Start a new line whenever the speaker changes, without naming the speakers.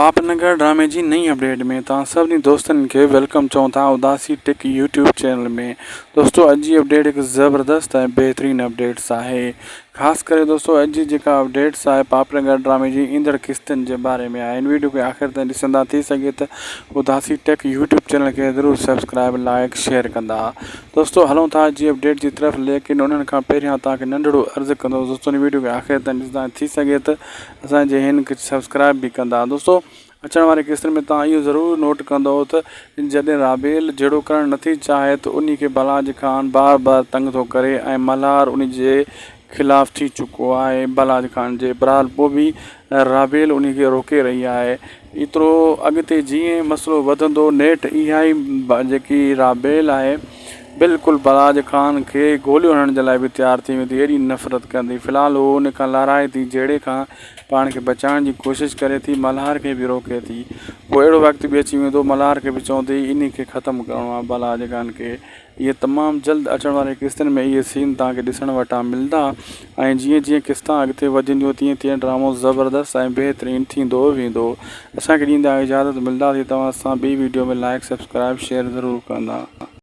पापनगर ड्रामे जी नई अपडेट में तव्हां सभिनी दोस्तनि खे वेलकम चऊं था उदासी टिक यूट्यूब चैनल में। दोस्तों अॼु जी अपडेट एक ज़बरदस्त ऐं बहितरीन अपडेट्स आहे। ख़ासि करे दोस्तों अॼु जी जेका अपडेट्स आहे पापनगर ड्रामे जी ईंदड़ किस्तनि जे बारे में आहे। इन वीडियो खे आख़िर ताईं ॾिसंदा थी सघे त उदासी टेक यूट्यूब चैनल खे ज़रूरु सब्सक्राइब लाइक शेयर कंदा। दोस्तों हलूं था अॼु जी अपडेट जी तरफ़, लेकिन उन्हनि खां पहिरियां तव्हांखे नंढड़ो अर्ज़ु कंदो दोस्तों इन वीडियो खे आख़िर ताईं ॾिसंदा थी सघे त असांजे हिन खे सब्सक्राइब बि कंदा। दोस्तों अचण वारे किस्तनि में तव्हां इहो ज़रूरु नोट कंदो त जॾहिं राबेल जहिड़ो करणु नथी चाहे त उन खे बलाज ख़ान बार बार तंग थो करे ऐं मल्हार उन जे ख़िलाफ़ थी चुको आहे। बलाज ख़ान जे बहरहाल पोइ बि राबेल उन खे रोके रही आहे। एतिरो अॻिते जीअं मसइलो वधंदो नेठि इहा ई जेकी राबेल आहे बिल्कुलु बलाज ख़ान खे गोलियूं हणण जे लाइ बि तयारु थी वेंदी, एॾी नफ़रत कंदी। फ़िलहालु उहो उन खां लाराए थी, जहिड़े खां पाण खे बचाइण जी कोशिशि करे थी, मल्हार खे बि रोके थी। पोइ अहिड़ो वक़्तु बि अची वेंदो मल्हार खे बि चवंदी इन खे ख़तमु करिणो आहे बलाज ख़ान खे। इहे तमामु जल्द अचण वारे किस्तनि में इहे सीन तव्हांखे ॾिसण वटां मिलंदा ऐं जीअं जीअं किस्तां अॻिते वधंदियूं तीअं तीअं ड्रामो ज़बरदस्त ऐं बहितरीनु थींदो वेंदो। असांखे ॾींदा इजाज़त, मिलंदासीं तव्हां सां ॿी वीडियो में। लाइक सब्सक्राइब शेयर ज़रूरु कंदा।